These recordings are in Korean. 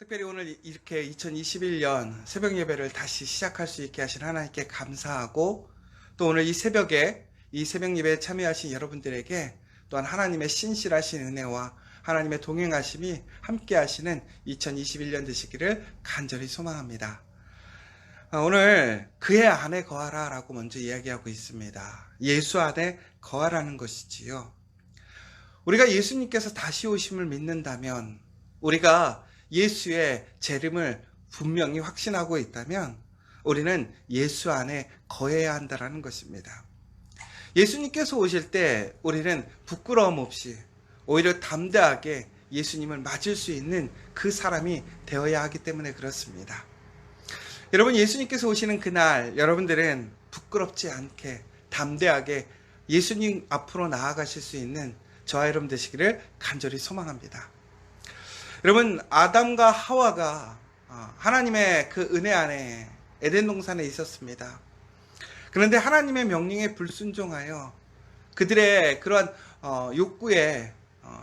특별히 오늘 이렇게 2021년 새벽 예배를 다시 시작할 수 있게 하신 하나님께 감사하고, 또 오늘 이 새벽에 이 새벽 예배에 참여하신 여러분들에게 또한 하나님의 신실하신 은혜와 하나님의 동행하심이 함께 하시는 2021년 되시기를 간절히 소망합니다. 오늘 그의 안에 거하라 라고 먼저 이야기하고 있습니다. 예수 안에 거하라는 것이지요. 우리가 예수님께서 다시 오심을 믿는다면, 우리가 예수의 재림을 분명히 확신하고 있다면 우리는 예수 안에 거해야 한다는 것입니다. 예수님께서 오실 때 우리는 부끄러움 없이 오히려 담대하게 예수님을 맞을 수 있는 그 사람이 되어야 하기 때문에 그렇습니다. 여러분, 예수님께서 오시는 그날 여러분들은 부끄럽지 않게 담대하게 예수님 앞으로 나아가실 수 있는 저와 여러분 되시기를 간절히 소망합니다. 여러분, 아담과 하와가 하나님의 그 은혜 안에 에덴 동산에 있었습니다. 그런데 하나님의 명령에 불순종하여 그들의 그러한 욕구에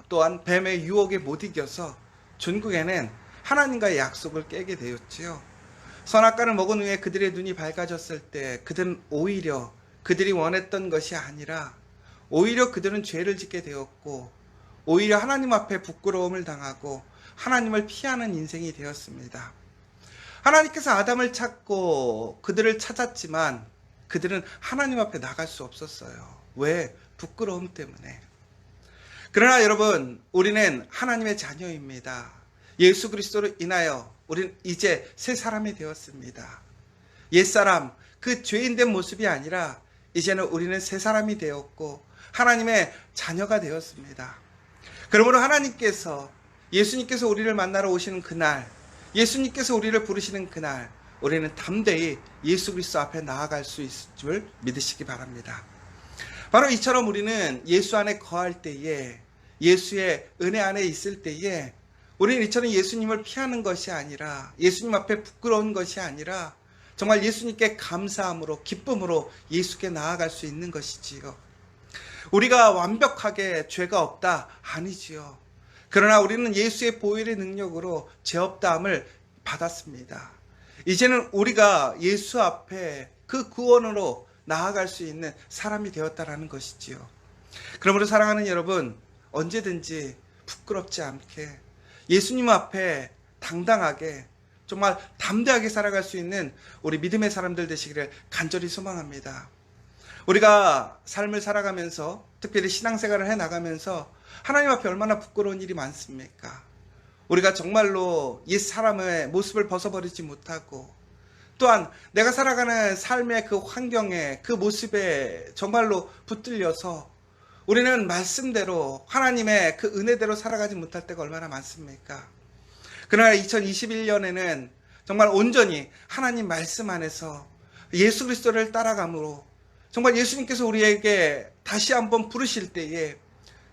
또한 뱀의 유혹에 못 이겨서 전국에는 하나님과의 약속을 깨게 되었지요. 선악과를 먹은 후에 그들의 눈이 밝아졌을 때 그들은 오히려 그들이 원했던 것이 아니라 오히려 그들은 죄를 짓게 되었고, 오히려 하나님 앞에 부끄러움을 당하고 하나님을 피하는 인생이 되었습니다. 하나님께서 아담을 찾고 그들을 찾았지만 그들은 하나님 앞에 나갈 수 없었어요. 왜? 부끄러움 때문에. 그러나 여러분, 우리는 하나님의 자녀입니다. 예수 그리스도로 인하여 우리는 이제 새 사람이 되었습니다. 옛사람, 그 죄인된 모습이 아니라 이제는 우리는 새 사람이 되었고 하나님의 자녀가 되었습니다. 그러므로 하나님께서, 예수님께서 우리를 만나러 오시는 그날, 예수님께서 우리를 부르시는 그날, 우리는 담대히 예수 그리스도 앞에 나아갈 수 있을 줄 믿으시기 바랍니다. 바로 이처럼 우리는 예수 안에 거할 때에, 예수의 은혜 안에 있을 때에 우리는 이처럼 예수님을 피하는 것이 아니라, 예수님 앞에 부끄러운 것이 아니라 정말 예수님께 감사함으로, 기쁨으로 예수께 나아갈 수 있는 것이지요. 우리가 완벽하게 죄가 없다? 아니지요. 그러나 우리는 예수의 보혈의 능력으로 죄 없다함을 받았습니다. 이제는 우리가 예수 앞에 그 구원으로 나아갈 수 있는 사람이 되었다라는 것이지요. 그러므로 사랑하는 여러분, 언제든지 부끄럽지 않게 예수님 앞에 당당하게, 정말 담대하게 살아갈 수 있는 우리 믿음의 사람들 되시기를 간절히 소망합니다. 우리가 삶을 살아가면서, 특별히 신앙생활을 해나가면서 하나님 앞에 얼마나 부끄러운 일이 많습니까? 우리가 정말로 옛 사람의 모습을 벗어버리지 못하고, 또한 내가 살아가는 삶의 그 환경에, 그 모습에 정말로 붙들려서 우리는 말씀대로, 하나님의 그 은혜대로 살아가지 못할 때가 얼마나 많습니까? 그러나 2021년에는 정말 온전히 하나님 말씀 안에서 예수 그리스도를 따라감으로 정말 예수님께서 우리에게 다시 한번 부르실 때에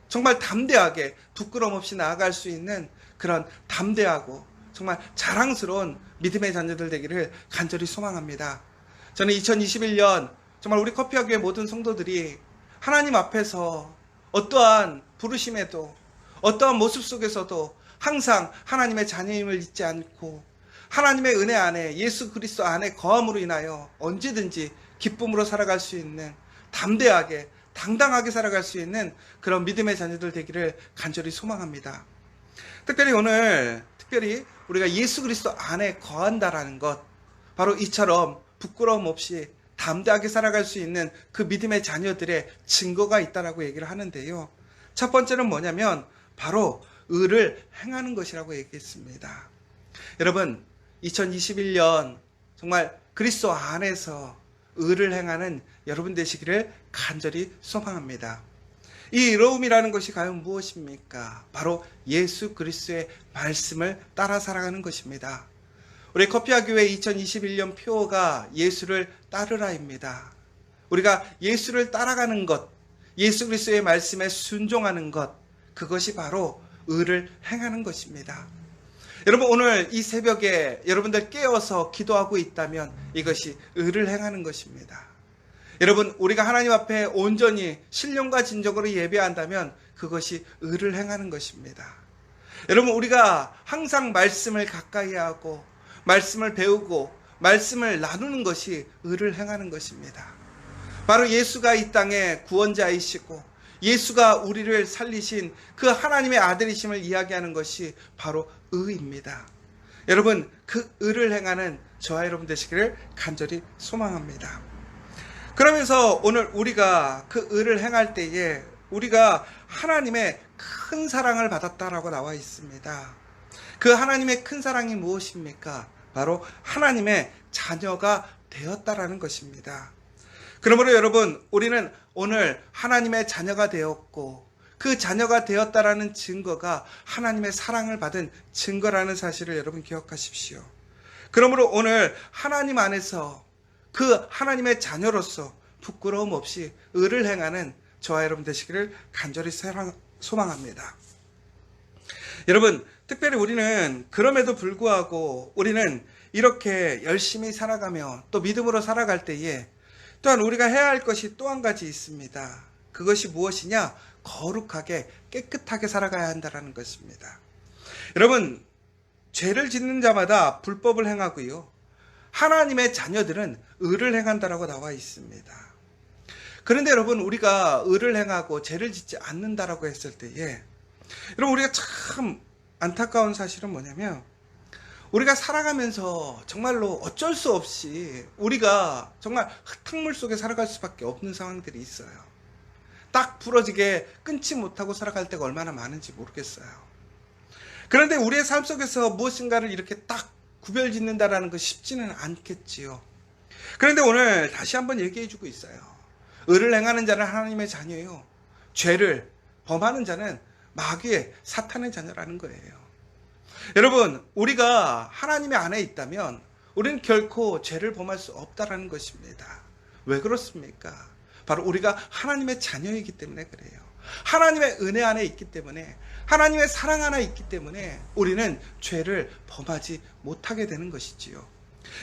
정말 담대하게 부끄러움 없이 나아갈 수 있는 그런 담대하고 정말 자랑스러운 믿음의 자녀들 되기를 간절히 소망합니다. 저는 2021년 정말 우리 커피학교의 모든 성도들이 하나님 앞에서 어떠한 부르심에도, 어떠한 모습 속에서도 항상 하나님의 자녀임을 잊지 않고 하나님의 은혜 안에, 예수 그리스도 안에 거함으로 인하여 언제든지 기쁨으로 살아갈 수 있는, 담대하게 당당하게 살아갈 수 있는 그런 믿음의 자녀들 되기를 간절히 소망합니다. 특별히 오늘 우리가 예수 그리스도 안에 거한다라는 것, 바로 이처럼 부끄러움 없이 담대하게 살아갈 수 있는 그 믿음의 자녀들의 증거가 있다라고 얘기를 하는데요. 첫 번째는 뭐냐면 바로 의를 행하는 것이라고 얘기했습니다. 여러분, 2021년 정말 그리스도 안에서 의를 행하는 여러분 되시기를 간절히 소망합니다. 이 의로움이라는 것이 과연 무엇입니까? 바로 예수 그리스도의 말씀을 따라 살아가는 것입니다. 우리 커피아교회 2021년 표어가 예수를 따르라입니다. 우리가 예수를 따라가는 것, 예수 그리스도의 말씀에 순종하는 것, 그것이 바로 의를 행하는 것입니다. 여러분, 오늘 이 새벽에 여러분들 깨어서 기도하고 있다면 이것이 의를 행하는 것입니다. 여러분, 우리가 하나님 앞에 온전히 신령과 진정으로 예배한다면 그것이 의를 행하는 것입니다. 여러분, 우리가 항상 말씀을 가까이 하고 말씀을 배우고 말씀을 나누는 것이 의를 행하는 것입니다. 바로 예수가 이 땅의 구원자이시고 예수가 우리를 살리신 그 하나님의 아들이심을 이야기하는 것이 바로 의입니다. 여러분, 그 의를 행하는 저와 여러분 되시기를 간절히 소망합니다. 그러면서 오늘 우리가 그 의를 행할 때에 우리가 하나님의 큰 사랑을 받았다라고 나와 있습니다. 그 하나님의 큰 사랑이 무엇입니까? 바로 하나님의 자녀가 되었다라는 것입니다. 그러므로 여러분, 우리는 오늘 하나님의 자녀가 되었고 그 자녀가 되었다라는 증거가 하나님의 사랑을 받은 증거라는 사실을 여러분 기억하십시오. 그러므로 오늘 하나님 안에서 그 하나님의 자녀로서 부끄러움 없이 의를 행하는 저와 여러분 되시기를 간절히 소망합니다. 여러분, 특별히 우리는 그럼에도 불구하고 우리는 이렇게 열심히 살아가며 또 믿음으로 살아갈 때에 또한 우리가 해야 할 것이 또 한 가지 있습니다. 그것이 무엇이냐? 거룩하게 깨끗하게 살아가야 한다는 것입니다. 여러분, 죄를 짓는 자마다 불법을 행하고요, 하나님의 자녀들은 의를 행한다라고 나와 있습니다. 그런데 여러분, 우리가 의를 행하고 죄를 짓지 않는다라고 했을 때에 여러분, 우리가 참 안타까운 사실은 뭐냐면 우리가 살아가면서 정말로 어쩔 수 없이 우리가 정말 흙탕물 속에 살아갈 수밖에 없는 상황들이 있어요. 딱 부러지게 끊지 못하고 살아갈 때가 얼마나 많은지 모르겠어요. 그런데 우리의 삶 속에서 무엇인가를 이렇게 딱 구별 짓는다라는 거 쉽지는 않겠지요. 그런데 오늘 다시 한번 얘기해 주고 있어요. 의를 행하는 자는 하나님의 자녀예요. 죄를 범하는 자는 마귀의 사탄의 자녀라는 거예요. 여러분, 우리가 하나님의 안에 있다면 우리는 결코 죄를 범할 수 없다라는 것입니다. 왜 그렇습니까? 바로 우리가 하나님의 자녀이기 때문에 그래요. 하나님의 은혜 안에 있기 때문에, 하나님의 사랑 안에 있기 때문에 우리는 죄를 범하지 못하게 되는 것이지요.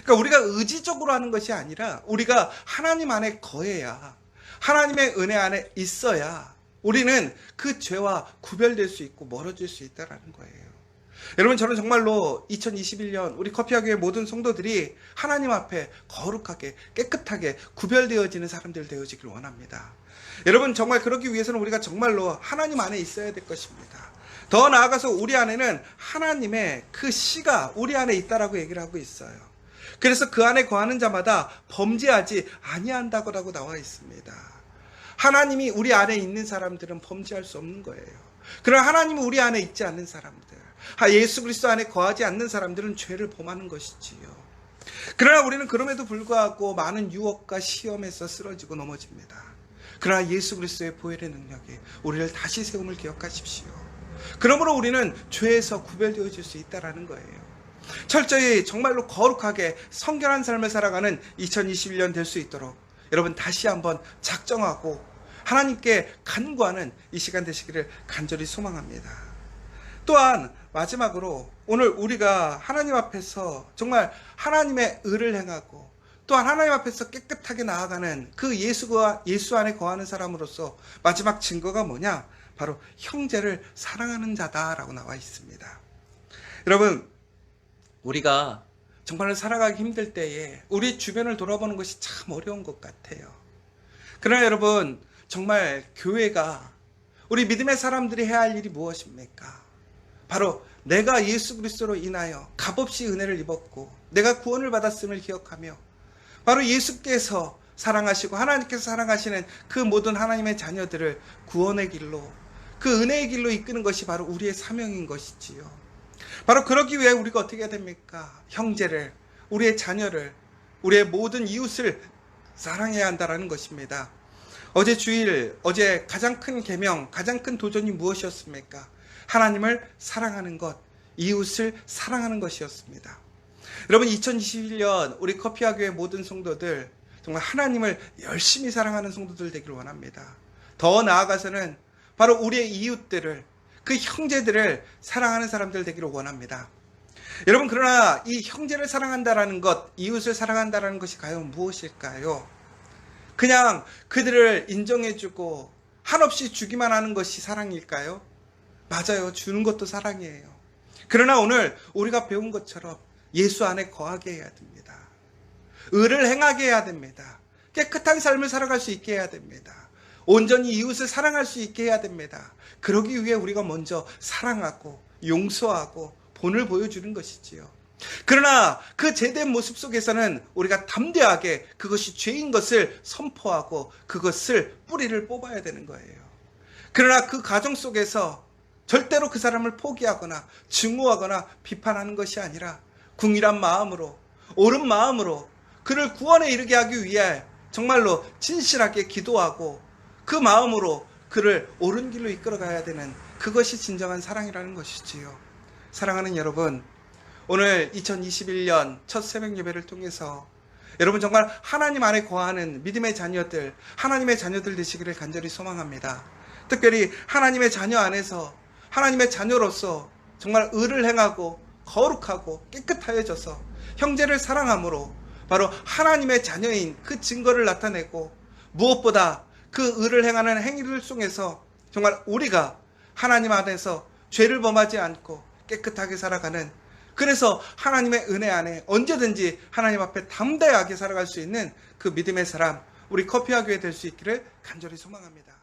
그러니까 우리가 의지적으로 하는 것이 아니라 우리가 하나님 안에 거해야, 하나님의 은혜 안에 있어야 우리는 그 죄와 구별될 수 있고 멀어질 수 있다는 거예요. 여러분, 저는 정말로 2021년 우리 커피학교의 모든 성도들이 하나님 앞에 거룩하게 깨끗하게 구별되어지는 사람들 되어지길 원합니다. 여러분, 정말 그러기 위해서는 우리가 정말로 하나님 안에 있어야 될 것입니다. 더 나아가서 우리 안에는 하나님의 그 씨가 우리 안에 있다라고 얘기를 하고 있어요. 그래서 그 안에 거하는 자마다 범죄하지 아니한다고 나와 있습니다. 하나님이 우리 안에 있는 사람들은 범죄할 수 없는 거예요. 그러나 하나님이 우리 안에 있지 않는 사람들, 예수 그리스도 안에 거하지 않는 사람들은 죄를 범하는 것이지요. 그러나 우리는 그럼에도 불구하고 많은 유혹과 시험에서 쓰러지고 넘어집니다. 그러나 예수 그리스도의 보혈의 능력이 우리를 다시 세움을 기억하십시오. 그러므로 우리는 죄에서 구별되어질 수 있다는 거예요. 철저히 정말로 거룩하게 성결한 삶을 살아가는 2021년 될 수 있도록 여러분 다시 한번 작정하고 하나님께 간구하는 이 시간 되시기를 간절히 소망합니다. 또한 마지막으로 오늘 우리가 하나님 앞에서 정말 하나님의 의를 행하고 또한 하나님 앞에서 깨끗하게 나아가는 그 예수 안에 거하는 사람으로서 마지막 증거가 뭐냐? 바로 형제를 사랑하는 자다라고 나와 있습니다. 여러분, 우리가 정말 살아가기 힘들 때에 우리 주변을 돌아보는 것이 참 어려운 것 같아요. 그러나 여러분, 정말 교회가, 우리 믿음의 사람들이 해야 할 일이 무엇입니까? 바로 내가 예수 그리스도로 인하여 값없이 은혜를 입었고 내가 구원을 받았음을 기억하며 바로 예수께서 사랑하시고 하나님께서 사랑하시는 그 모든 하나님의 자녀들을 구원의 길로, 그 은혜의 길로 이끄는 것이 바로 우리의 사명인 것이지요. 바로 그러기 위해 우리가 어떻게 해야 됩니까? 형제를, 우리의 자녀를, 우리의 모든 이웃을 사랑해야 한다는 것입니다. 어제 주일, 어제 가장 큰 계명, 가장 큰 도전이 무엇이었습니까? 하나님을 사랑하는 것, 이웃을 사랑하는 것이었습니다. 여러분, 2021년 우리 커피학교의 모든 성도들 정말 하나님을 열심히 사랑하는 성도들 되기를 원합니다. 더 나아가서는 바로 우리의 이웃들을, 그 형제들을 사랑하는 사람들 되기를 원합니다. 여러분, 그러나 이 형제를 사랑한다라는 것, 이웃을 사랑한다라는 것이 과연 무엇일까요? 그냥 그들을 인정해주고 한없이 주기만 하는 것이 사랑일까요? 맞아요. 주는 것도 사랑이에요. 그러나 오늘 우리가 배운 것처럼 예수 안에 거하게 해야 됩니다. 의를 행하게 해야 됩니다. 깨끗한 삶을 살아갈 수 있게 해야 됩니다. 온전히 이웃을 사랑할 수 있게 해야 됩니다. 그러기 위해 우리가 먼저 사랑하고 용서하고 본을 보여주는 것이지요. 그러나 그 제된 모습 속에서는 우리가 담대하게 그것이 죄인 것을 선포하고 그것을 뿌리를 뽑아야 되는 거예요. 그러나 그 과정 속에서 절대로 그 사람을 포기하거나 증오하거나 비판하는 것이 아니라 궁일한 마음으로, 옳은 마음으로 그를 구원에 이르게 하기 위해 정말로 진실하게 기도하고 그 마음으로 그를 옳은 길로 이끌어가야 되는, 그것이 진정한 사랑이라는 것이지요. 사랑하는 여러분, 오늘 2021년 첫 새벽 예배를 통해서 여러분 정말 하나님 안에 거하는 믿음의 자녀들, 하나님의 자녀들 되시기를 간절히 소망합니다. 특별히 하나님의 자녀 안에서 하나님의 자녀로서 정말 의를 행하고 거룩하고 깨끗하여져서 형제를 사랑함으로 바로 하나님의 자녀인 그 증거를 나타내고, 무엇보다 그 의를 행하는 행위를 통해서 정말 우리가 하나님 안에서 죄를 범하지 않고 깨끗하게 살아가는, 그래서 하나님의 은혜 안에 언제든지 하나님 앞에 담대하게 살아갈 수 있는 그 믿음의 사람, 우리 커피와 교회 될 수 있기를 간절히 소망합니다.